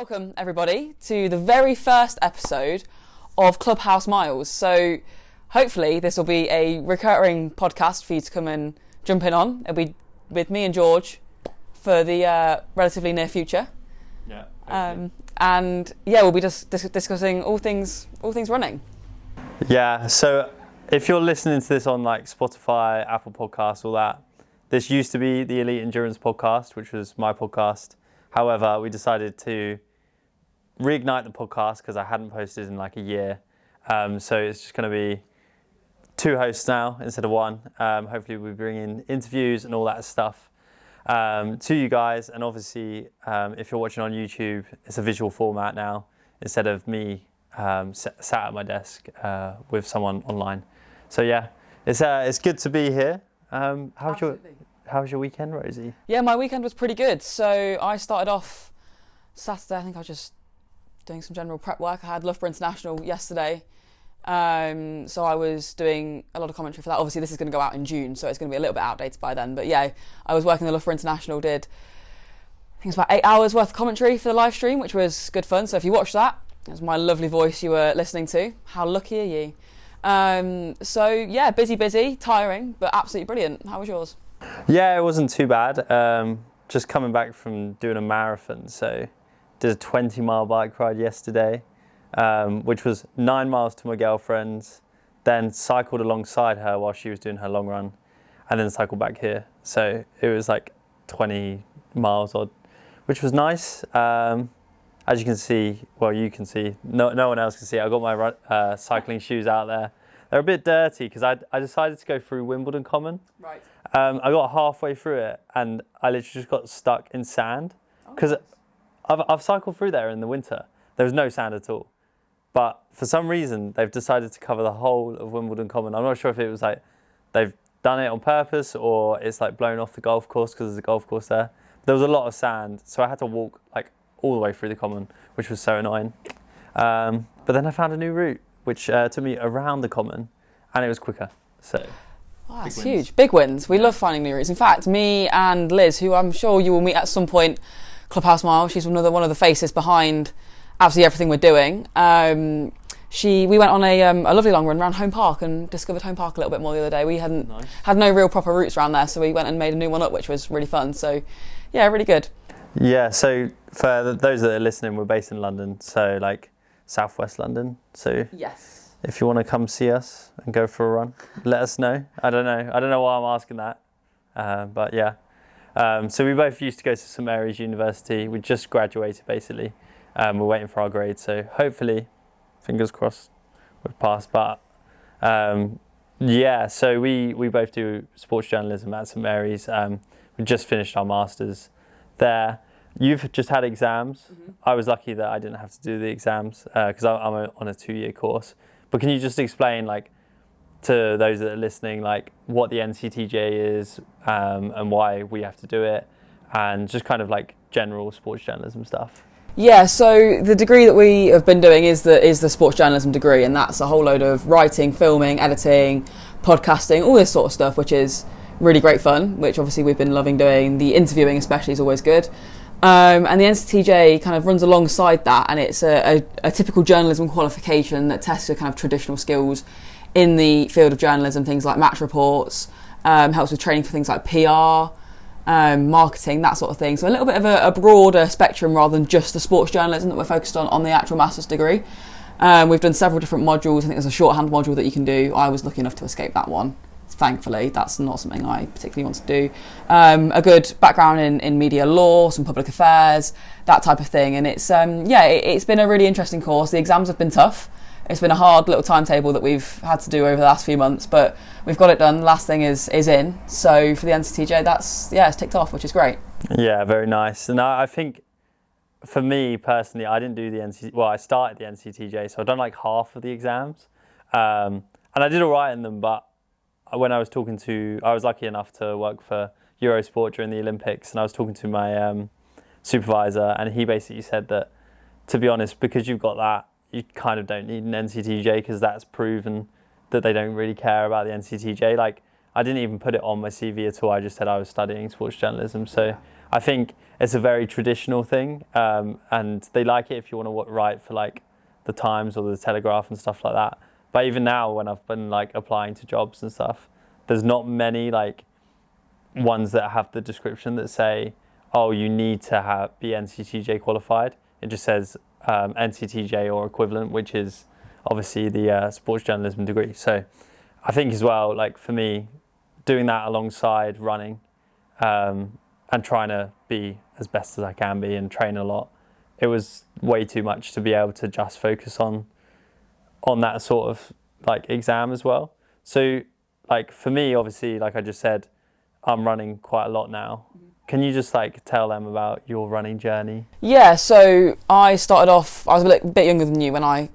Welcome, everybody, to the very first episode of Clubhouse Miles. So hopefully this will be a recurring podcast for you to come and jump in on. It'll be with me and George for the relatively near future. Yeah. And yeah, we'll be just discussing all things running. Yeah, so if you're listening to this on like Spotify, Apple Podcasts, all that, this used to be the Elite Endurance podcast, which was my podcast. However, we decided to reignite the podcast because I hadn't posted in like a year. So it's just going to be two hosts now instead of one. Hopefully we'll be bringing interviews and all that stuff to you guys. And obviously, if you're watching on YouTube, it's a visual format now instead of me sat at my desk with someone online. So yeah, it's good to be here. How was your weekend, Rosie? Yeah, my weekend was pretty good. So I started off Saturday. I think I was just doing some general prep work. I had Loughborough International yesterday. So I was doing a lot of commentary for that. Obviously, this is going to go out in June, so it's going to be a little bit outdated by then. But yeah, I was working the Loughborough International, did I think it's about 8 hours worth of commentary for the live stream, which was good fun. So if you watched that, it was my lovely voice you were listening to. How lucky are you? So yeah, busy, tiring, but absolutely brilliant. How was yours? Yeah, it wasn't too bad. Just coming back from doing a marathon, so did a 20-mile bike ride yesterday, which was 9 miles to my girlfriend's, then cycled alongside her while she was doing her long run, and then cycled back here. So it was like 20 miles odd, which was nice. As you can see, well, you can see, no one else can see, I got my cycling shoes out there. They're a bit dirty because I decided to go through Wimbledon Common. Right. I got halfway through it and I literally just got stuck in sand because I've cycled through there in the winter. There was no sand at all. But for some reason, they've decided to cover the whole of Wimbledon Common. I'm not sure if it was like they've done it on purpose or it's like blown off the golf course because there's a golf course there. There was a lot of sand, so I had to walk like all the way through the common, which was so annoying. But then I found a new route, which took me around the common, and it was quicker. So, wow, that's huge. Big wins. We love finding new routes. In fact, me and Liz, who I'm sure you will meet at some point, Clubhouse Mile, she's one of the faces behind absolutely everything we're doing. We went on a lovely long run around Home Park and discovered Home Park a little bit more the other day. We had no real proper routes around there, so we went and made a new one up, which was really fun. So, yeah, really good. Yeah, so for those that are listening, we're based in London, so like southwest London. So yes, if you want to come see us and go for a run, let us know. I don't know why I'm asking that, but yeah. So we both used to go to St Mary's University. We just graduated basically. We're waiting for our grades, so hopefully, fingers crossed, we've passed. But yeah, so we both do sports journalism at St Mary's. We just finished our masters there. You've just had exams. Mm-hmm. I was lucky that I didn't have to do the exams because I'm on a 2-year course. But can you just explain, like, to those that are listening, like what the NCTJ is and why we have to do it, and just kind of like general sports journalism stuff? Yeah, so the degree that we have been doing is the sports journalism degree, and that's a whole load of writing, filming, editing, podcasting, all this sort of stuff, which is really great fun, which obviously we've been loving doing. The interviewing especially is always good. And the NCTJ kind of runs alongside that, and it's a typical journalism qualification that tests your kind of traditional skills in the field of journalism, things like match reports, helps with training for things like PR, marketing, that sort of thing. So a little bit of a broader spectrum rather than just the sports journalism that we're focused on the actual master's degree. We've done several different modules. I think there's a shorthand module that you can do. I was lucky enough to escape that one. Thankfully, that's not something I particularly want to do. A good background in media law, some public affairs, that type of thing. And it's it's been a really interesting course. The exams have been tough. It's been a hard little timetable that we've had to do over the last few months, but we've got it done. The last thing is in. So for the NCTJ, it's ticked off, which is great. Yeah, very nice. And I think for me personally, I didn't do the NCTJ. Well, I started the NCTJ, so I've done like half of the exams, and I did all right in them, but when I was lucky enough to work for Eurosport during the Olympics, and I was talking to my supervisor, and he basically said that, to be honest, because you've got that, you kind of don't need an NCTJ because that's proven that they don't really care about the NCTJ. Like, I didn't even put it on my CV at all. I just said I was studying sports journalism. So I think it's a very traditional thing, and they like it if you want to write for like the Times or the Telegraph and stuff like that. But even now, when I've been like applying to jobs and stuff, there's not many like ones that have the description that say, oh, you need to be NCTJ qualified. It just says NCTJ or equivalent, which is obviously the sports journalism degree. So I think as well, like for me, doing that alongside running and trying to be as best as I can be and train a lot, it was way too much to be able to just focus on that sort of like exam as well. So like for me, obviously, like I just said, I'm running quite a lot now. Can you just like tell them about your running journey? Yeah, so I started off, I was a bit younger than you when I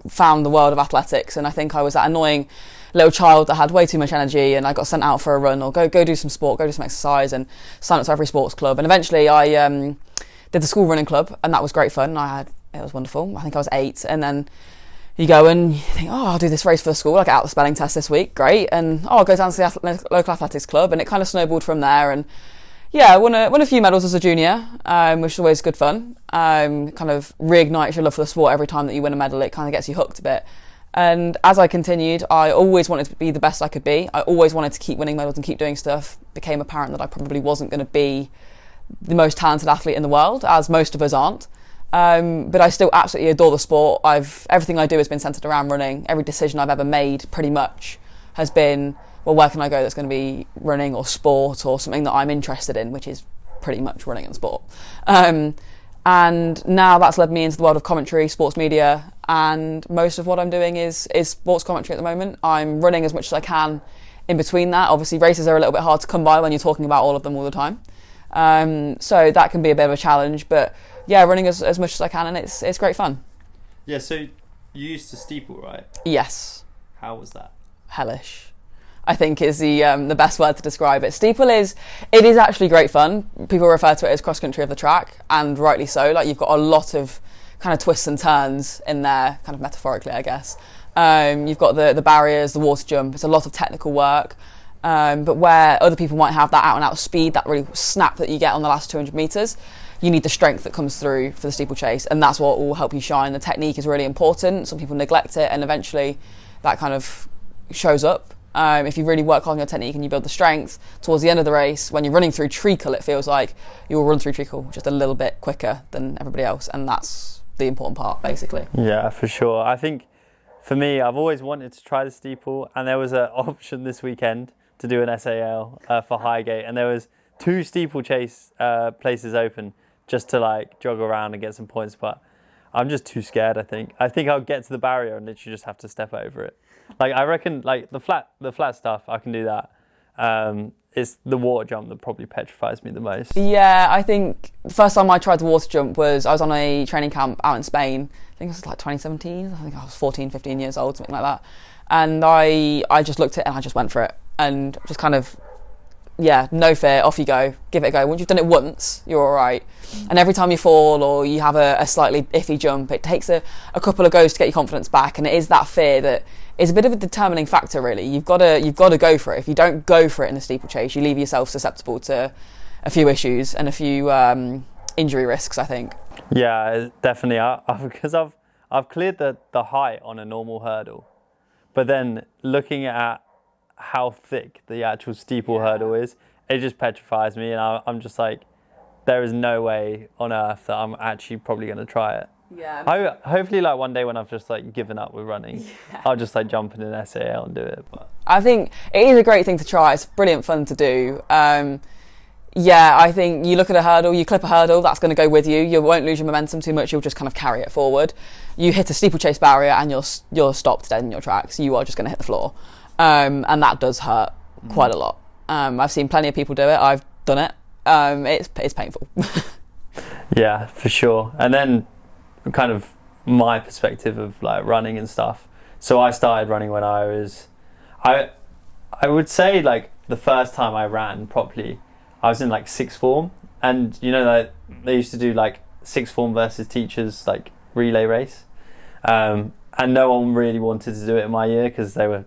found the world of athletics, and I think I was that annoying little child that had way too much energy, and I got sent out for a run or go do some sport, go do some exercise, and sign up to every sports club. And eventually I did the school running club, and that was great fun. It was wonderful. I think I was 8, and then you go and you think, oh, I'll do this race for the school, I'll get out the spelling test this week, great, and I'll go down to the local athletics club, and it kind of snowballed from there. And yeah, I won a few medals as a junior, which is always good fun. Kind of reignites your love for the sport every time that you win a medal. It kind of gets you hooked a bit. And as I continued, I always wanted to be the best I could be. I always wanted to keep winning medals and keep doing stuff. Became apparent that I probably wasn't going to be the most talented athlete in the world, as most of us aren't. But I still absolutely adore the sport. Everything I do has been centred around running. Every decision I've ever made pretty much has been, well, where can I go that's going to be running or sport or something that I'm interested in, which is pretty much running and sport. And now that's led me into the world of commentary, sports media, and most of what I'm doing is sports commentary at the moment. I'm running as much as I can in between that. Obviously, races are a little bit hard to come by when you're talking about all of them all the time. So that can be a bit of a challenge, but yeah, running as much as I can, and it's great fun. Yeah, so you used to steeple, right? Yes. How was that? Hellish, I think, is the best word to describe it. Steeple is actually great fun. People refer to it as cross country of the track, and rightly so. Like, you've got a lot of kind of twists and turns in there, kind of metaphorically, I guess. You've got the barriers, the water jump. It's a lot of technical work. But where other people might have that out and out speed, that really snap that you get on the last 200 metres, you need the strength that comes through for the steeplechase, and that's what will help you shine. The technique is really important. Some people neglect it, and eventually that kind of shows up. If you really work hard on your technique and you build the strength, towards the end of the race, when you're running through treacle, it feels like you will run through treacle just a little bit quicker than everybody else, and that's the important part, basically. Yeah, for sure. I think for me, I've always wanted to try the steeple, and there was an option this weekend to do an SAL for Highgate, and there was 2 steeplechase places open just to like jog around and get some points, but I'm just too scared. I think I'll get to the barrier and literally just have to step over it. Like, I reckon like the flat stuff, I can do that. It's the water jump that probably petrifies me the most. Yeah, I think the first time I tried the water jump I was on a training camp out in Spain. I think it was like 2017. I think I was 14, 15 years old, something like that. And I just looked at it and I just went for it. And just kind of, yeah, no fear, off you go, give it a go. Once you've done it once, you're all right. And every time you fall or you have a slightly iffy jump, it takes a couple of goes to get your confidence back. And it is that fear that is a bit of a determining factor, really. You've got to go for it. If you don't go for it in a steeplechase, you leave yourself susceptible to a few issues and a few injury risks, I think. Yeah, definitely. Because I've cleared the height on a normal hurdle, but then looking at how thick the actual steeple hurdle is, it just petrifies me, and I'm just like, there is no way on earth that I'm actually probably going to try it. Yeah. Hopefully, like one day when I've just like given up with running, I'll just like jump in an SAL and do it. But I think it is a great thing to try. It's brilliant fun to do. Yeah, I think you look at a hurdle, you clip a hurdle, that's going to go with you. You won't lose your momentum too much. You'll just kind of carry it forward. You hit a steeplechase barrier and you're stopped dead in your tracks. You are just going to hit the floor. And that does hurt quite a lot. I've seen plenty of people do it. I've done it. It's painful. Yeah, for sure. And then kind of my perspective of like running and stuff. So I started running when I would say like the first time I ran properly, I was in like sixth form, and you know that they used to do like sixth form versus teachers like relay race, and no one really wanted to do it in my year because they were,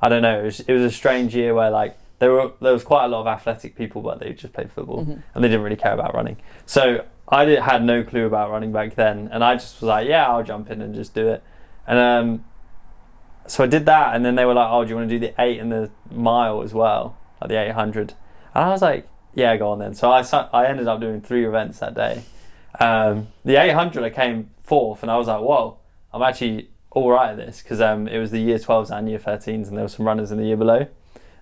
I don't know, it was a strange year where like there was quite a lot of athletic people, but they just played football and they didn't really care about running. So I had no clue about running back then, and I just was like, yeah, I'll jump in and just do it. And so I did that, and then they were like, oh, do you want to do the 8 and the mile as well, like the 800? And I was like, yeah, go on then. So I ended up doing 3 events that day. The 800 I came 4th, and I was like, whoa, I'm actually all right at this, because it was the year 12s and year 13s, and there were some runners in the year below.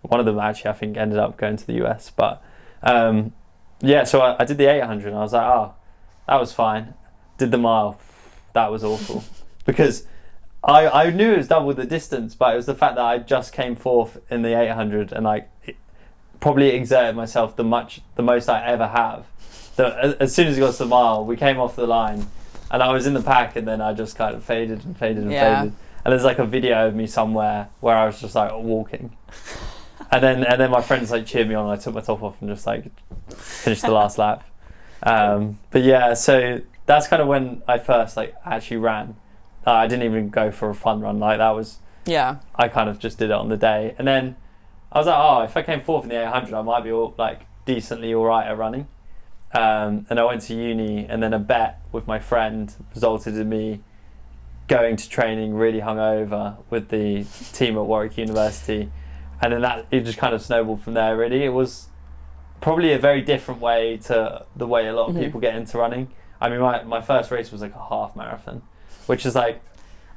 One of them actually, I think, ended up going to the US. But yeah, so I did the 800, and I was like, oh, that was fine. Did the mile, that was awful, because I knew it was double the distance, but it was the fact that I just came 4th in the 800, and like probably exerted myself the most I ever have. As soon as it got to the mile, we came off the line, and I was in the pack, and then I just kind of faded and faded and faded. And there's like a video of me somewhere where I was just like walking, and then my friends like cheered me on, and I took my top off and just like finished the last lap. But yeah, so that's kind of when I first like actually ran. I didn't even go for a fun run, like that was, I kind of just did it on the day. And then I was like, oh, if I came 4th in the 800, I might be decently all right at running. And I went to uni, and then a bet with my friend resulted in me going to training really hungover with the team at Warwick University. And then it just kind of snowballed from there, really. It was probably a very different way to the way a lot of people get into running. I mean, my first race was like a half marathon, which is like,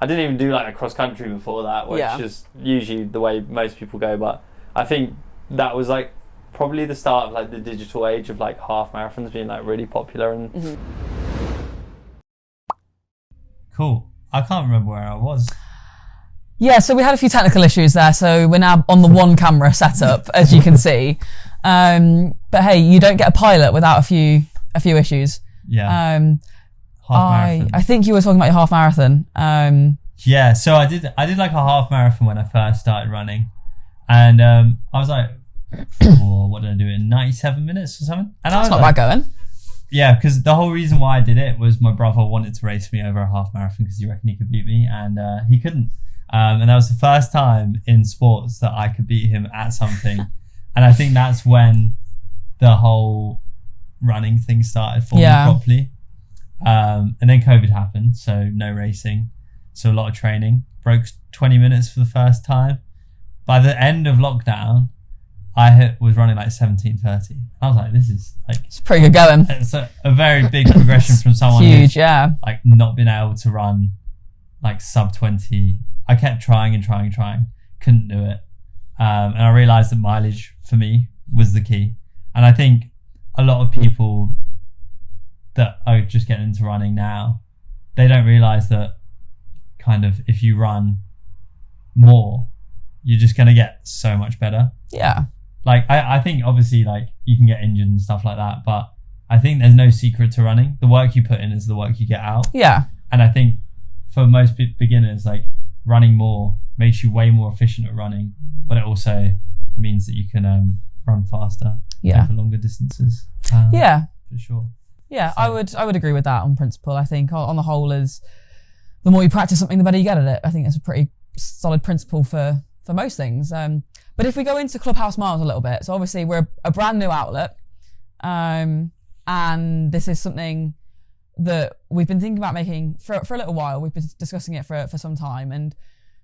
I didn't even do like a cross country before that, which is usually the way most people go. But I think that was like probably the start of like the digital age of like half marathons being like really popular. And Cool. I can't remember where I was. Yeah, so we had a few technical issues there, so we're now on the one camera setup, as you can see. But hey, you don't get a pilot without a few issues. Yeah. Half marathon. I think you were talking about your half marathon. Yeah, so I did like a half marathon when I first started running, and I was like, oh, what did I do in 97 minutes or something? And That's I was not like, bad going. Yeah, because the whole reason why I did it was my brother wanted to race me over a half marathon because he reckoned he could beat me, and he couldn't. And that was the first time in sports that I could beat him at something. And I think that's when the whole running thing started for me properly. And then COVID happened, so no racing, so a lot of training. Broke 20 minutes for the first time. By the end of lockdown, I was running like 17:30. I was like, this is like, it's pretty good going. It's a very big progression from someone huge, who's like not been able to run like sub 20. I kept trying, couldn't do it. And I realized that mileage for me was the key. And I think a lot of people that are just getting into running now, they don't realize that kind of if you run more, you're just going to get so much better. Yeah. Like, I think obviously like you can get injured and stuff like that, but I think there's no secret to running. The work you put in is the work you get out. Yeah. And I think for most beginners, like running more makes you way more efficient at running, but it also means that you can run faster for longer distances. For sure. Yeah, so. I would agree with that on principle. I think on the whole is the more you practice something, the better you get at it. I think it's a pretty solid principle for most things. But if we go into Clubhouse Miles a little bit, so obviously we're a brand new outlet, and this is something that we've been thinking about making for a little while. We've been discussing it for some time, and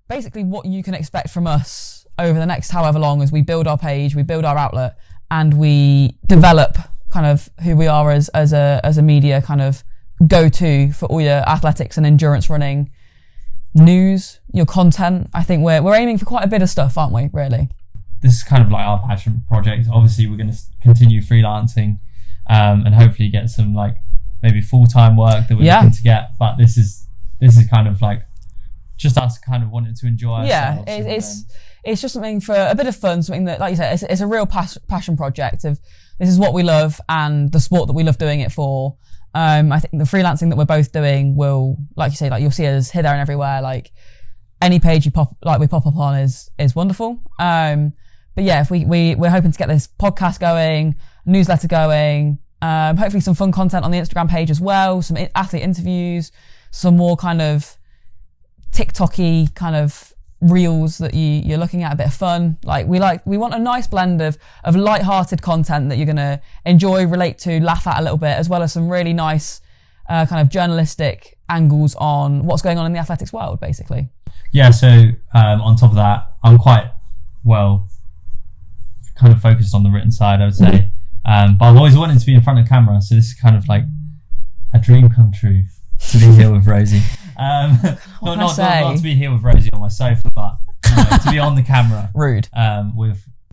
basically what you can expect from us over the next however long as we build our page, we build our outlet, and we develop kind of who we are as a media kind of go-to for all your athletics and endurance running news, your content. I think we're aiming for quite a bit of stuff, aren't we, really? This is kind of like our passion project. Obviously we're going to continue freelancing and hopefully get some like maybe full-time work that we're looking to get, but this is kind of like just us kind of wanting to enjoy ourselves. Yeah, it's just something for a bit of fun, something that, like you said, it's a real passion project of this is what we love and the sport that we love doing it for. I think the freelancing that we're both doing will, like you say, like you'll see us here, there and everywhere. Like any page we pop up on is wonderful. But yeah, if we're hoping to get this podcast going, newsletter going, hopefully some fun content on the Instagram page as well, some athlete interviews, some more kind of TikTok-y kind of reels that you're looking at, a bit of fun. We want a nice blend of light-hearted content that you're going to enjoy, relate to, laugh at a little bit, as well as some really nice kind of journalistic angles on what's going on in the athletics world, basically. Yeah, so on top of that, I'm quite well kind of focused on the written side, I would say. But I've always wanted to be in front of camera, so this is kind of like a dream come true to be here with Rosie. Not to be here with Rosie on my sofa, but to be on the camera. Rude.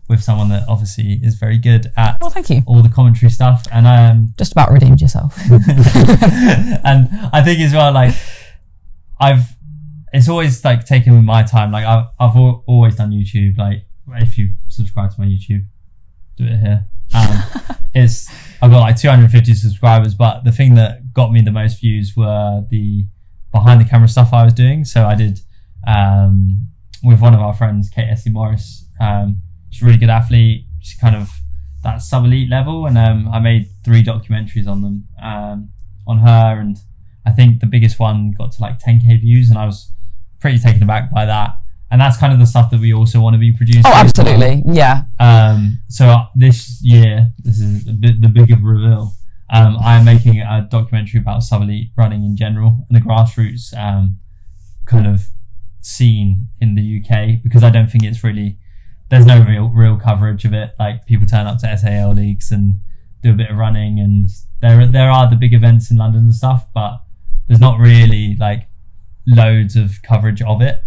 With someone that obviously is very good at thank you. all the commentary stuff, and I just about redeemed yourself. And I think as well, like it's always like taken my time. Like I've always done YouTube. Like if you subscribe to my YouTube, do it here. I've got like 250 subscribers, but the thing that got me the most views were the behind the camera stuff I was doing. So I did with one of our friends, Kate Essie Morris. She's a really good athlete. She's kind of that sub-elite level, and I made 3 documentaries on them, on her, and I think the biggest one got to like 10k views, and I was pretty taken aback by that. And that's kind of the stuff that we also want to be producing. Oh, absolutely, yeah. So this year, this is the bigger reveal. I am making a documentary about sub-elite running in general and the grassroots kind of scene in the UK, because I don't think it's really, there's no real coverage of it. Like people turn up to SAL leagues and do a bit of running, and there are the big events in London and stuff, but there's not really like loads of coverage of it.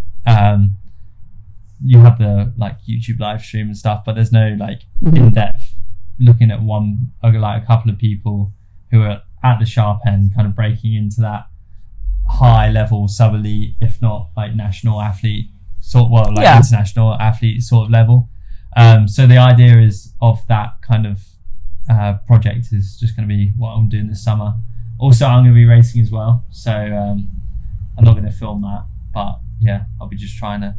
You have the like YouTube live stream and stuff, but there's no like in-depth looking at a couple of people who are at the sharp end, kind of breaking into that high level sub-elite, if not like national athlete international athlete sort of level. So the idea is of that kind of project is just going to be what I'm doing this summer. Also, I'm going to be racing as well, so I'm not going to film that, but yeah, I'll be just trying to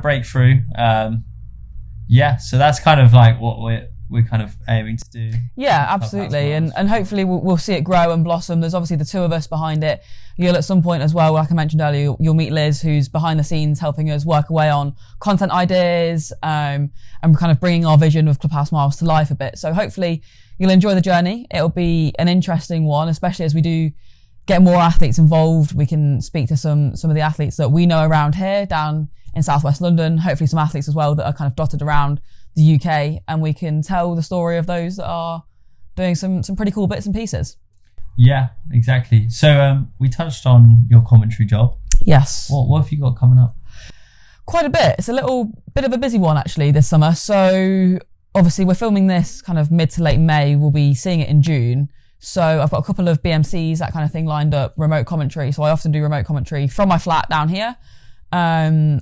break through. So that's kind of like what we're kind of aiming to do. Yeah, absolutely, and hopefully we'll see it grow and blossom. There's obviously the 2 of us behind it. You'll at some point as well, like I mentioned earlier, you'll meet Liz, who's behind the scenes helping us work away on content ideas, and kind of bringing our vision of Clubhouse Miles to life a bit. So hopefully you'll enjoy the journey. It'll be an interesting one, especially as we do get more athletes involved. We can speak to some of the athletes that we know around here down in southwest London, hopefully some athletes as well that are kind of dotted around the UK, and we can tell the story of those that are doing some pretty cool bits and pieces. Yeah, exactly. So we touched on your commentary job. Yes. What have you got coming up? Quite a bit. It's a little bit of a busy one actually this summer. So obviously we're filming this kind of mid to late May. We'll be seeing it in June. So I've got a couple of BMCs, that kind of thing lined up, remote commentary. So I often do remote commentary from my flat down here. And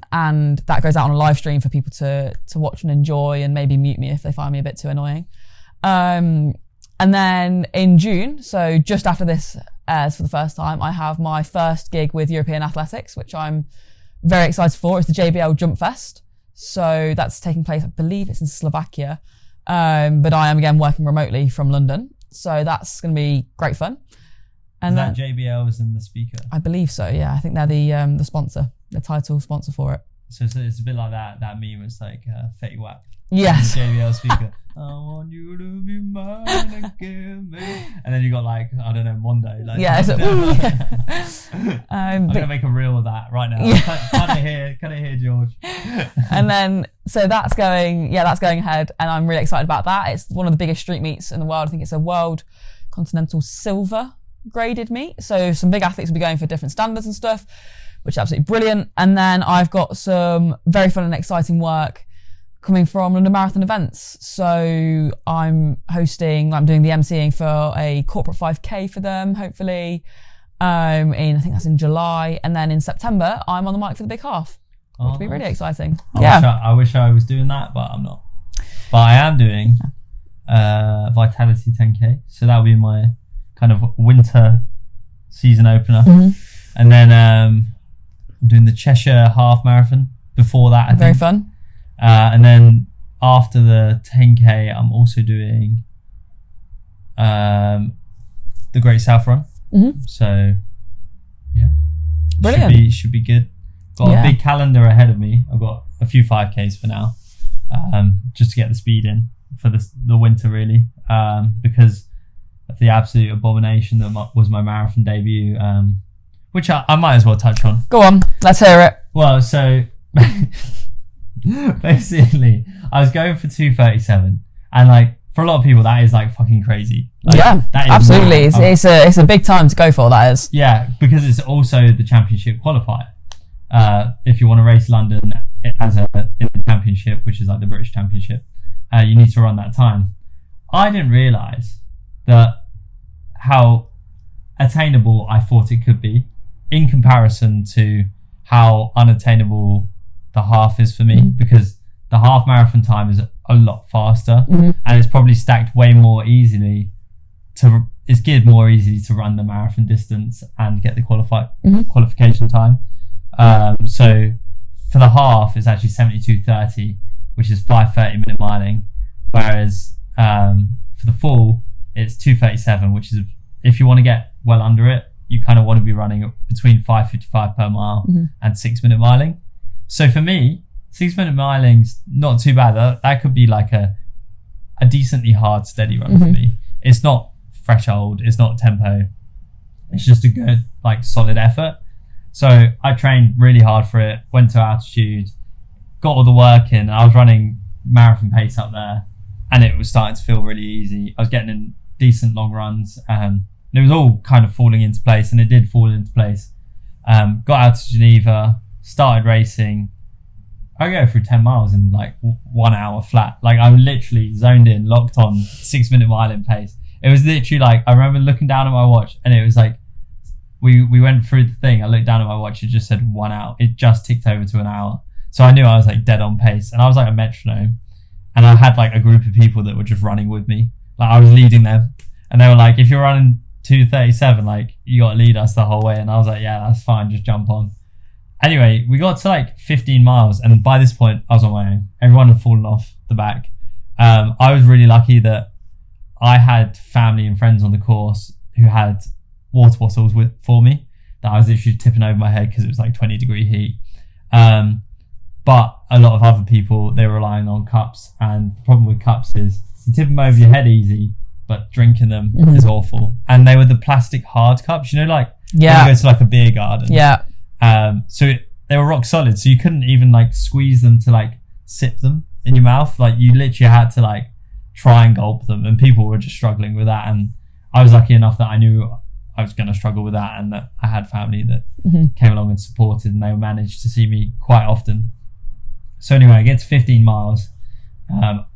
that goes out on a live stream for people to watch and enjoy, and maybe mute me if they find me a bit too annoying. And then in June, so just after this airs for the first time, I have my first gig with European Athletics, which I'm very excited for. It's the JBL Jump Fest. So that's taking place, I believe it's in Slovakia. But I am again working remotely from London. So that's going to be great fun. And that JBL is in the speaker? I believe so, yeah. I think they're the sponsor, the title sponsor for it. So it's a bit like that meme. It's like Fetty Wap. Yes. The JBL speaker. I want you to be mine again, baby. And then you got like, I don't know, Mondo. Like, yeah. I'm going to make a reel of that right now. Yeah. Cut it here, George. And then, so that's going ahead, and I'm really excited about that. It's one of the biggest street meets in the world. I think it's a world continental silver graded meet. So some big athletes will be going for different standards and stuff, which is absolutely brilliant. And then I've got some very fun and exciting work coming from London Marathon events. So I'm doing the emceeing for a corporate 5K for them, hopefully. I think that's in July. And then in September, I'm on the mic for the big half, which will be really exciting. I wish I was doing that, but I'm not. But I am doing Vitality 10K. So that'll be my kind of winter season opener. Mm-hmm. And then I'm doing the Cheshire Half Marathon before that, I think. Very fun. And then after the 10K, I'm also doing the Great South Run. Mm-hmm. So, yeah. Brilliant. Should be good. Got a big calendar ahead of me. I've got a few 5Ks for now, just to get the speed in for the winter, really, because of the absolute abomination that was my marathon debut, which I might as well touch on. Go on, let's hear it. Well, so basically, I was going for 2:37, and like for a lot of people, that is like fucking crazy. Like, that is absolutely. It's a big time to go for. That is. Yeah, because it's also the championship qualifier. If you want to race London in the championship, which is like the British Championship, you need to run that time. I didn't realise that how attainable I thought it could be in comparison to how unattainable the half is for me, because the half marathon time is a lot faster, and it's probably stacked way more easily it's geared more easily to run the marathon distance and get the qualification time. So for the half, it's actually 72:30, which is 5:30-minute miling, whereas for the full, it's 2:37, which is, if you want to get well under it, you kind of want to be running between 5:55 per mile and 6-minute miling. So for me, 6-minute miling's not too bad. That could be like a decently hard, steady run for me. It's not threshold, it's not tempo. It's just a good, like, solid effort. So I trained really hard for it, went to altitude, got all the work in. I was running marathon pace up there, and it was starting to feel really easy. I was getting in decent long runs, and it was all kind of falling into place, and it did fall into place. Got out to Geneva, started racing. I go through 10 miles in like 1 hour flat. Like, I'm literally zoned in, locked on 6-minute miling pace. It was literally like, I remember looking down at my watch, and it was like, we went through the thing. I looked down at my watch, it just said 1 hour. It just ticked over to an hour. So I knew I was like dead on pace, and I was like a metronome, and I had like a group of people that were just running with me. Like, I was leading them, and they were like, if you're running 2:37, like, you got to lead us the whole way. And I was like, yeah, that's fine, just jump on. Anyway, we got to like 15 miles, and by this point I was on my own. Everyone had fallen off the back. I was really lucky that I had family and friends on the course who had water bottles for me, that I was literally tipping over my head because it was like 20-degree heat. But a lot of other people, they were relying on cups, and the problem with cups is you tip them over your head easy, but drinking them is awful. And they were the plastic hard cups, you know, like when you go to like a beer garden. So they were rock solid, so you couldn't even like squeeze them to like sip them in your mouth. Like, you literally had to like try and gulp them, and people were just struggling with that. And I was lucky enough that I knew I was going to struggle with that, and that I had family that came along and supported, and they managed to see me quite often. So anyway, I get to 15 miles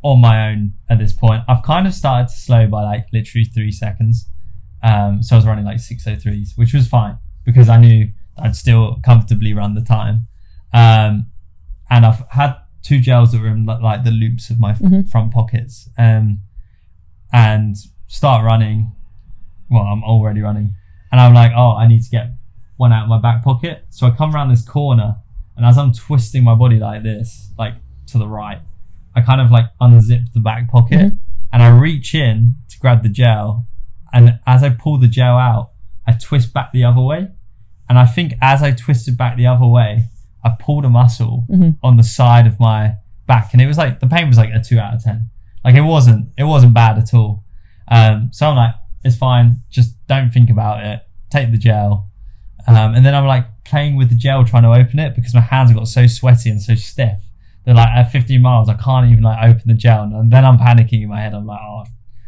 on my own at this point. I've kind of started to slow by like literally 3 seconds. So I was running like 6:03s, which was fine because I knew I'd still comfortably run the time. And I've had 2 gels that were in like the loops of my front pockets, and start running. Well, I'm already running, and I'm like, oh, I need to get one out of my back pocket. So I come around this corner, and as I'm twisting my body like this, like to the right, I kind of like unzip the back pocket, and I reach in to grab the gel, and as I pull the gel out, I twist back the other way. And I think as I twisted back the other way, I pulled a muscle on the side of my back, and it was like, the pain was like a 2 out of 10. Like, it wasn't bad at all. So I'm like, it's fine, just don't think about it, take the gel. And then I'm like playing with the gel, trying to open it, because my hands got so sweaty and so stiff. They're like, at 15 miles, I can't even like open the gel. And then I'm panicking in my head. I'm like, oh,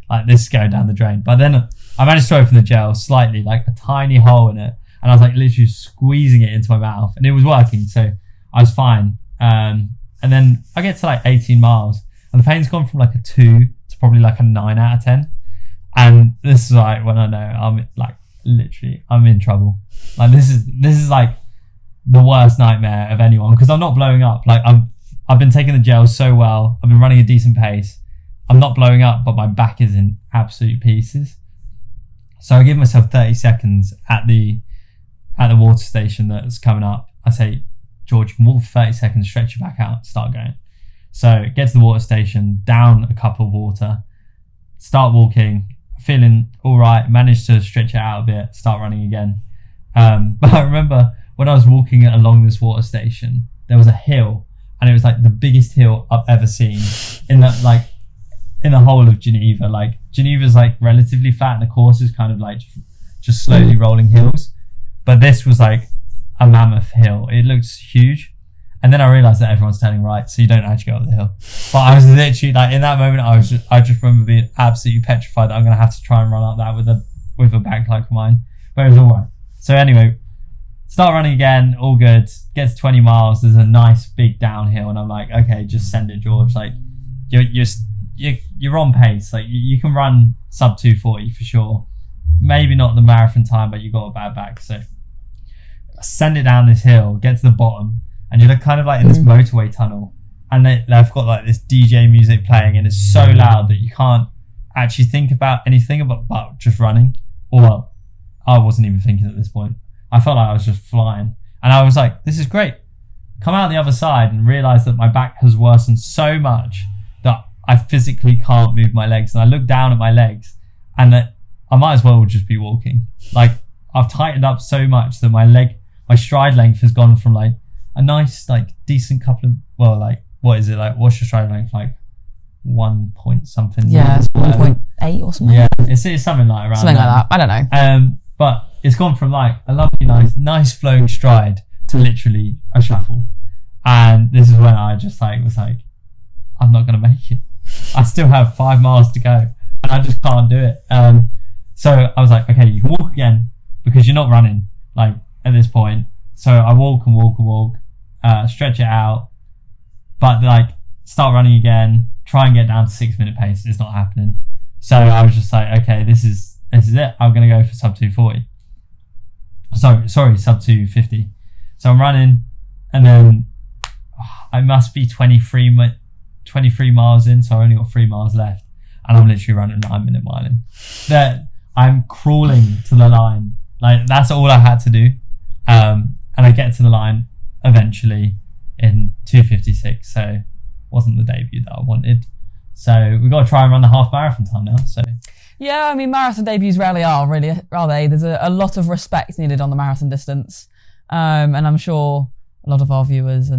like, this is going down the drain. But then I managed to open the gel slightly, like a tiny hole in it. And I was like literally squeezing it into my mouth, and it was working. So I was fine. And then I get to like 18 miles, and the pain's gone from like a 2 to probably like a 9 out of 10. And this is like when I know I'm like, literally, I'm in trouble. Like, this is like the worst nightmare of anyone, because I'm not blowing up. Like, I've been taking the gels so well. I've been running a decent pace. I'm not blowing up, but my back is in absolute pieces. So I give myself 30 seconds at the water station that's coming up. I say, George, you can walk for 30 seconds, stretch your back out, start going. So get to the water station, down a cup of water, start walking, feeling all right, manage to stretch it out a bit, start running again. But I remember when I was walking along this water station, there was a hill, and it was like the biggest hill I've ever seen in the whole of Geneva. Like Geneva's like relatively flat, and the course is kind of like just slowly rolling hills. But this was like a mammoth hill. It looks huge. And then I realised that everyone's turning right, so you don't actually go up the hill. But I was literally like, in that moment, I just remember being absolutely petrified that I'm going to have to try and run up that with a back like mine. But it was all right. So anyway, start running again, all good. Get to 20 miles. There's a nice big downhill, and I'm like, okay, just send it, George. Like you're on pace. Like you can run sub 240 for sure. Maybe not the marathon time, but you got a bad back. So send it down this hill, get to the bottom. And you're kind of like in this motorway tunnel, and they've got like this DJ music playing, and it's so loud that you can't actually think about anything but just running. Or well, I wasn't even thinking at this point. I felt like I was just flying, and I was like, this is great. Come out the other side and realize that my back has worsened so much that I physically can't move my legs. And I look down at my legs, and that I might as well just be walking. Like I've tightened up so much that my stride length has gone from like a nice, like, decent couple of, well, like, what is it, like, what's your stride length, like, 1 point something? Yeah, it's 1.8 or something. Yeah, it's something like around something like that, I don't know. But it's gone from, like, a lovely, nice flowing stride to literally a shuffle. And this is when I just, like, was like, I'm not going to make it. I still have 5 miles to go, and I just can't do it. So I was like, okay, you can walk again, because you're not running, like, at this point. So I walk and walk and walk, stretch it out, but like start running again, try and get down to 6 minute pace. It's not happening. So I was just like, okay, this is it. I'm going to go for sub 240. Sorry, sub 250. So I'm running, and then I must be 23 miles in. So I only got 3 miles left, and I'm literally running 9 minute miling. That I'm crawling to the line. Like that's all I had to do. And I get to the line eventually in 2:56, so wasn't the debut that I wanted. So we've got to try and run the half marathon time now. So yeah, I mean, marathon debuts rarely are they? There's a lot of respect needed on the marathon distance, and I'm sure a lot of our viewers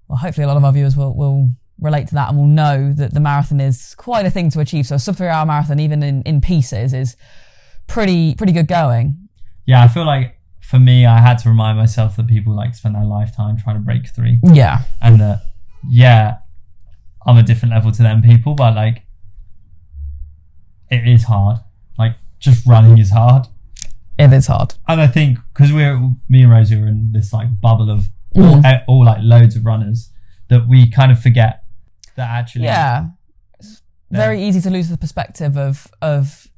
hopefully a lot of our viewers will relate to that and will know that the marathon is quite a thing to achieve. So a sub 3 hour marathon, even in pieces, is pretty good going. Yeah, I feel like, for me, I had to remind myself that people like spend their lifetime trying to break 3. Yeah. And I'm a different level to them people, but like, it is hard. Like, just running is hard. It is hard. And I think, because me and Rosie are in this like bubble of all like loads of runners, that we kind of forget that actually. Yeah. It's very easy to lose the perspective of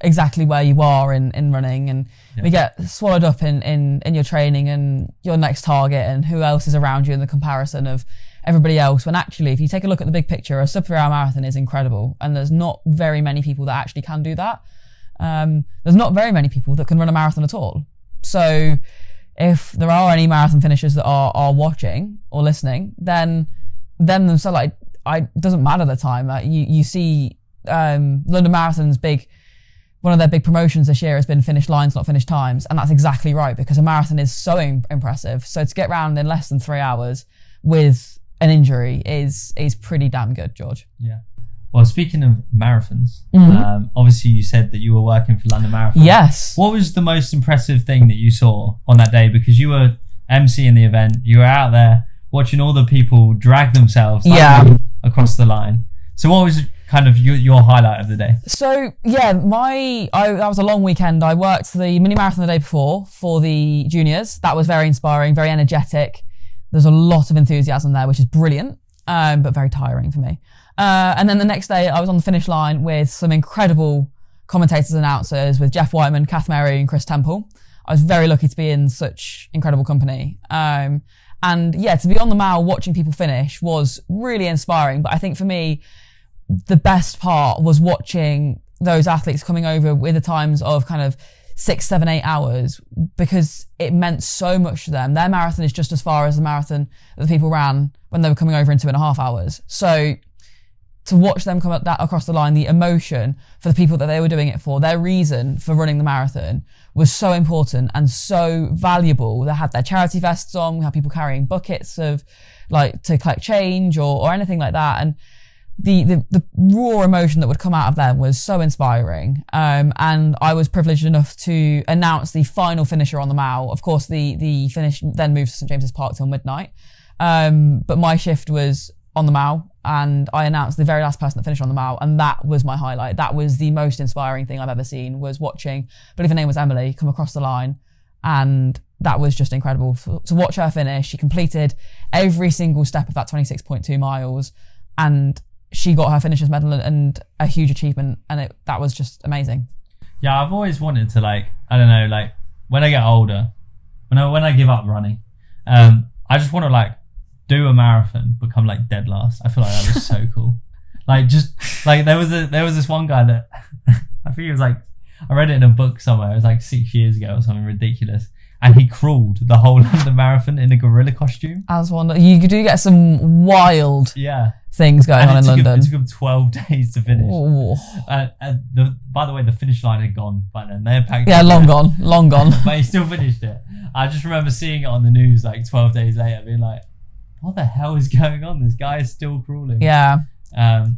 exactly where you are in running, and we get swallowed up in your training and your next target and who else is around you in the comparison of everybody else, when actually if you take a look at the big picture, a sub 3 hour marathon is incredible, and there's not very many people that actually can do that. There's not very many people that can run a marathon at all. So if there are any marathon finishers that are watching or listening, then themselves, like, it doesn't matter the time. You see London Marathon's one of their big promotions this year has been finished lines, not finished times. And that's exactly right, because a marathon is so impressive. So to get round in less than 3 hours with an injury is pretty damn good, George. Yeah. Well, speaking of marathons, obviously you said that you were working for London Marathon. Yes. What was the most impressive thing that you saw on that day? Because you were emceeing the event, you were out there watching all the people drag themselves across the line. So what was kind of your highlight of the day? So yeah, that was a long weekend. I worked the mini marathon the day before for the juniors. That was very inspiring, very energetic. There's a lot of enthusiasm there, which is brilliant, but very tiring for me. And then the next day I was on the finish line with some incredible commentators and announcers, with Jeff Whiteman, Kath Merry and Chris Temple. I was very lucky to be in such incredible company. And yeah, to be on the mile watching people finish was really inspiring. But I think for me, the best part was watching those athletes coming over with the times of kind of 6, 7, 8 hours, because it meant so much to them. Their marathon is just as far as the marathon that the people ran when they were coming over in 2.5 hours. So to watch them come across the line, the emotion for the people that they were doing it for, their reason for running the marathon was so important and so valuable. They had their charity vests on, we had people carrying buckets of like to collect change or anything like that. And the raw emotion that would come out of them was so inspiring. And I was privileged enough to announce the final finisher on the mile. Of course, the finish then moved to St James's Park till midnight. But my shift was on the mile, and I announced the very last person that finished on the mile, and that was my highlight. That was the most inspiring thing I've ever seen, was watching, I believe her name was Emily, come across the line, and that was just incredible to watch her finish. She completed every single step of that 26.2 miles, and she got her finisher's medal and a huge achievement, and that was just amazing. Yeah, I've always wanted to, like, I don't know, like when I get older, when I give up running, I just want to like do a marathon, become like dead last. I feel like that was so cool. Like, just like there was this one guy that I think it was like, I read it in a book somewhere. It was like 6 years ago or something ridiculous. And he crawled the whole London Marathon in a gorilla costume. As one, you do get some wild things going on in London. It took him 12 days to finish. By the way, the finish line had gone by then. They had packed long gone. But he still finished it. I just remember seeing it on the news like 12 days later, being like, what the hell is going on? This guy is still crawling. Yeah. I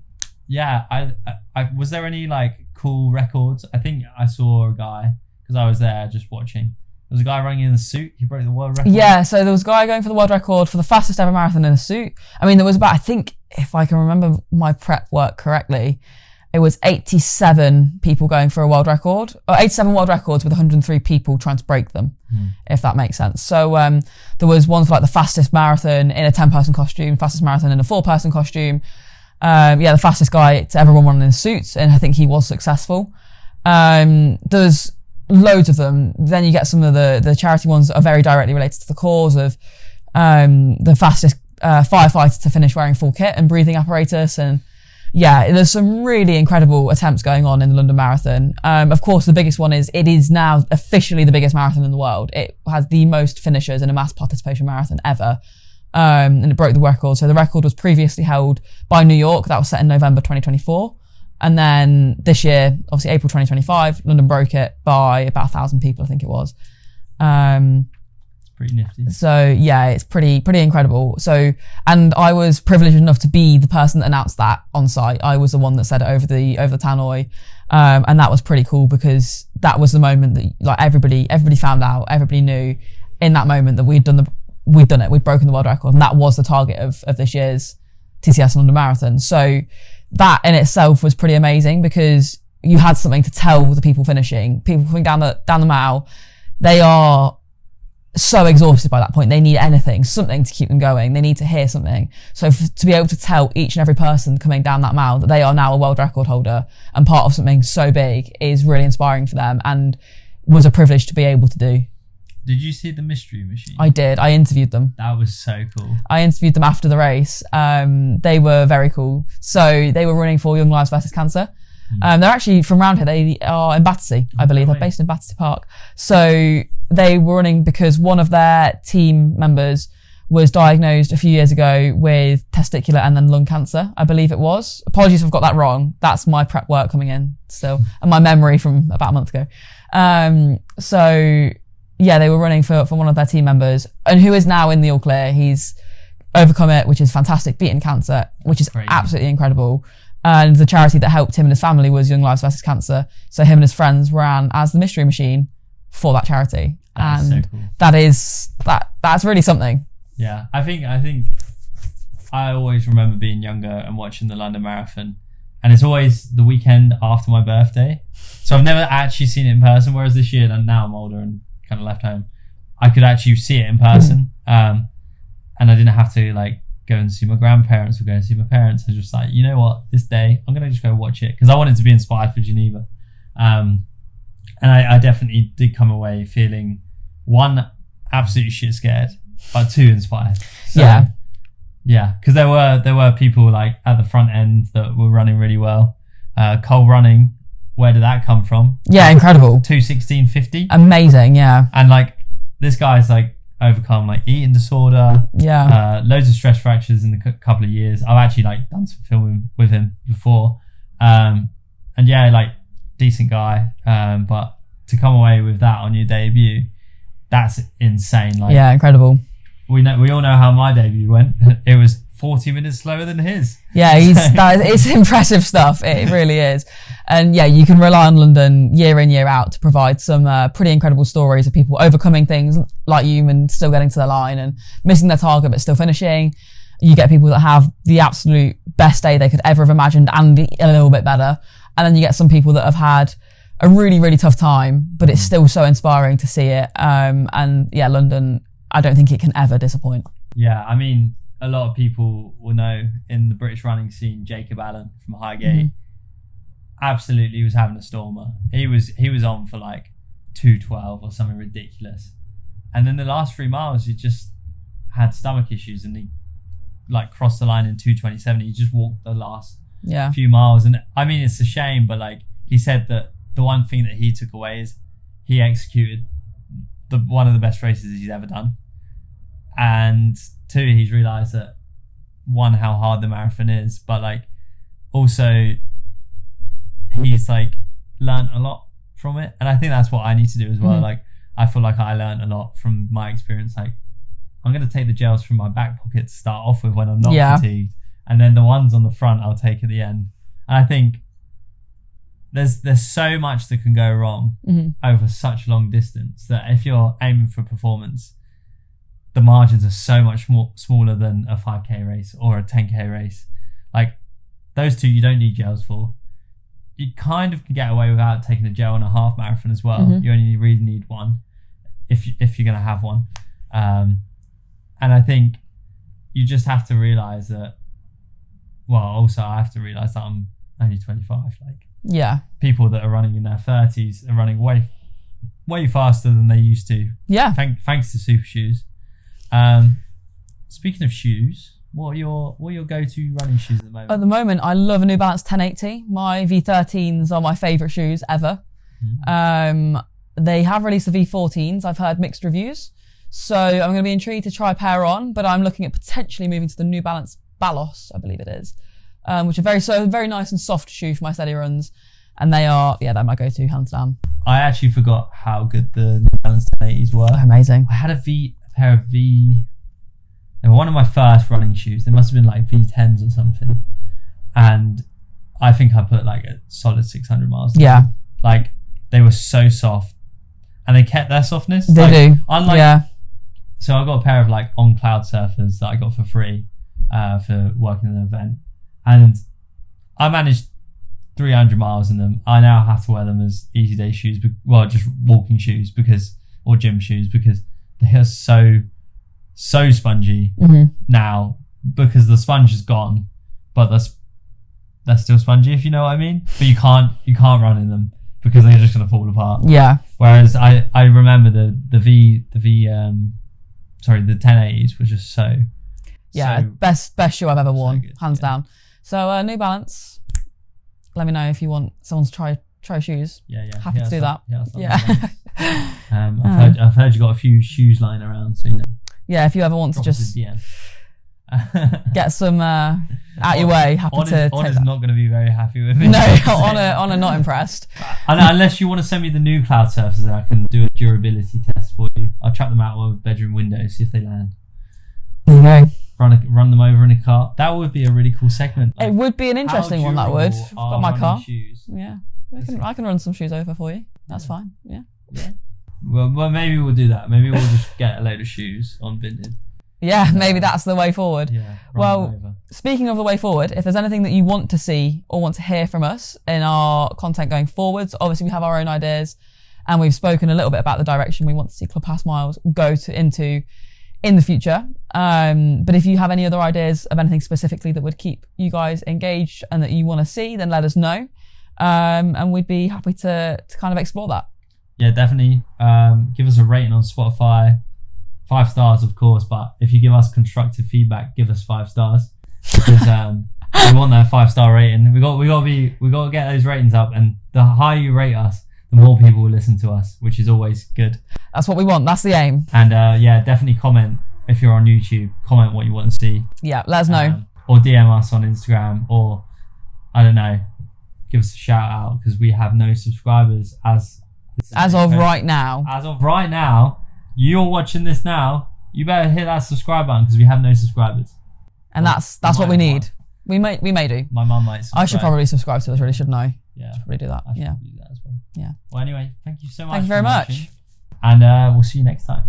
was there any like cool records? I think I saw a guy, because I was there just watching. There was a guy running in a suit. He broke the world record. Yeah, so there was a guy going for the world record for the fastest ever marathon in a suit. I mean, there was about, I think, if I can remember my prep work correctly, it was 87 people going for a world record, or 87 world records with 103 people trying to break them, if that makes sense. So there was one for like the fastest marathon in a 10-person costume, fastest marathon in a 4-person costume. The fastest guy to ever run one in a suit, and I think he was successful. There's loads of them. Then you get some of the charity ones that are very directly related to the cause of the fastest firefighter to finish wearing full kit and breathing apparatus. And yeah, there's some really incredible attempts going on in the London Marathon. Of course, the biggest one is it is now officially the biggest marathon in the world. It has the most finishers in a mass participation marathon ever. And it broke the record. So the record was previously held by New York. That was set in November 2024. And then this year, obviously April 2025, London broke it by about 1,000 people, I think it was. It's pretty nifty. So yeah, it's pretty incredible. So, and I was privileged enough to be the person that announced that on site. I was the one that said it over the tannoy. And that was pretty cool, because that was the moment that like everybody found out, everybody knew in that moment that we'd done it, we'd broken the world record. And that was the target of this year's TCS London Marathon. So that in itself was pretty amazing, because you had something to tell the people finishing. People coming down the mile, they are so exhausted by that point. They need something to keep them going. They need to hear something. So to be able to tell each and every person coming down that mile that they are now a world record holder and part of something so big is really inspiring for them, and was a privilege to be able to do. Did you see the mystery machine? I did. I interviewed them. That was so cool. I interviewed them after the race. They were very cool. So they were running for Young Lives versus Cancer. They're actually from around here. They are in Battersea, I believe. They're based in Battersea Park. So they were running because one of their team members was diagnosed a few years ago with testicular and then lung cancer, I believe it was. Apologies if I've got that wrong. That's my prep work coming in still, and my memory from about a month ago. So yeah, they were running for one of their team members, and who is now in the all clear. He's overcome it, which is fantastic, beaten cancer, which is absolutely incredible. And the charity that helped him and his family was Young Lives versus Cancer. So him and his friends ran as the mystery machine for that charity. That's and so cool. That's really something. Yeah, I think I always remember being younger and watching the London Marathon, and it's always the weekend after my birthday. So I've never actually seen it in person, whereas this year, and now I'm older and kind of left home, I could actually see it in person. And I didn't have to like go and see my grandparents or go and see my parents. I was just like, you know what, this day I'm gonna just go watch it, because I wanted to be inspired for Geneva. And I definitely did come away feeling, one, absolutely shit scared, but two, inspired. So, yeah, because there were people like at the front end that were running really well. Cole running, where did that come from? Yeah, incredible. 2:16:50. Amazing, yeah. And like this guy's like overcome like eating disorder, loads of stress fractures in the couple of years. I've actually like done some filming with him before, and yeah, like decent guy, but to come away with that on your debut, that's insane. Like, yeah, incredible. We all know how my debut went. It was 40 minutes slower than his. Yeah, it's impressive stuff. It really is. And yeah, you can rely on London year in, year out to provide some pretty incredible stories of people overcoming things like you and still getting to the line and missing their target but still finishing. You get people that have the absolute best day they could ever have imagined and a little bit better. And then you get some people that have had a really, really tough time, but it's still so inspiring to see it. And yeah, London, I don't think it can ever disappoint. Yeah, I mean, a lot of people will know in the British running scene, Jacob Allen from Highgate, absolutely was having a stormer. He was on for like 2:12 or something ridiculous. And then the last 3 miles, he just had stomach issues and he like crossed the line in 2:27. He just walked the last few miles. And I mean, it's a shame, but like he said that the one thing that he took away is he executed one of the best races he's ever done. And two, he's realised that one, how hard the marathon is, but like also he's like learned a lot from it. And I think that's what I need to do as well. Like I feel like I learned a lot from my experience. Like I'm going to take the gels from my back pocket to start off with when I'm not fatigued, and then the ones on the front I'll take at the end. And I think there's so much that can go wrong over such long distance that if you're aiming for performance, the margins are so much smaller than a 5k race or a 10k race. Like those two you don't need gels for. You kind of can get away without taking a gel on a half marathon as well. You only really need one if you're going to have one. And I think you just have to realise that, well, also I have to realise that I'm only 25. Like, yeah, people that are running in their 30s are running way faster than they used to. Yeah. Thanks to super shoes. Speaking of shoes, what are your go-to running shoes at the moment? At the moment, I love a New Balance 1080. My V13s are my favourite shoes ever. They have released the V14s. I've heard mixed reviews. So I'm going to be intrigued to try a pair on, but I'm looking at potentially moving to the New Balance Balos, I believe it is, which are very nice and soft shoe for my steady runs. And they're my go-to, hands down. I actually forgot how good the New Balance 1080s were. They're amazing. I had a pair of they were one of my first running shoes. They must have been like V10s or something. And I think I put like a solid 600 miles down. Yeah. Like they were so soft and they kept their softness. They do. Unlike, so I got a pair of like On Cloud surfers that I got for free for working in an event. And I managed 300 miles in them. I now have to wear them as easy day shoes, just walking shoes or gym shoes because they are so spongy now because the sponge is gone, but they're still spongy, if you know what I mean. But you can't run in them because they're just going to fall apart. Yeah. Whereas I remember the 1080s was just so best shoe I've ever worn, hands down. So New Balance, let me know if you want someone to try shoes. Happy to do that. I've heard you got a few shoes lying around, so you know. Yeah, if you ever want to just get some out your way, happy to. Honor's not going to be very happy with me. No, Honor not impressed. Unless you want to send me the new Cloud surfers, I can do a durability test for you. I'll trap them out of a bedroom window, see if they land. There you go. Run them over in a car. That would be a really cool segment. It would be an interesting one. That would. I've got my car. Shoes? Yeah, I can run some shoes over for you. That's fine. Yeah. Well, maybe we'll do that. Maybe we'll just get a load of shoes on Vinted. Yeah, maybe that's the way forward. Yeah. Well, speaking of the way forward, if there's anything that you want to see or want to hear from us in our content going forwards, obviously we have our own ideas and we've spoken a little bit about the direction we want to see Club Pass Miles go into in the future. But if you have any other ideas of anything specifically that would keep you guys engaged and that you want to see, then let us know. And we'd be happy to kind of explore that. Yeah, definitely. Give us a rating on Spotify. 5 stars, of course, but if you give us constructive feedback, give us 5 stars because we want that 5-star rating. We got to get those ratings up, and the higher you rate us, the more people will listen to us, which is always good. That's what we want. That's the aim. And yeah, definitely comment if you're on YouTube. Comment what you want to see. Yeah, let us know. Or DM us on Instagram, or I don't know, give us a shout out, because we have no subscribers as of right now. As of right now, you're watching this now. You better hit that subscribe button, because we have no subscribers. And that's what we need. We may do. My mum might subscribe. I should probably subscribe to this, really, shouldn't I? Yeah. Should probably do that. I should do that as well. Yeah. Well, anyway, thank you so much. Thank you very much. And we'll see you next time.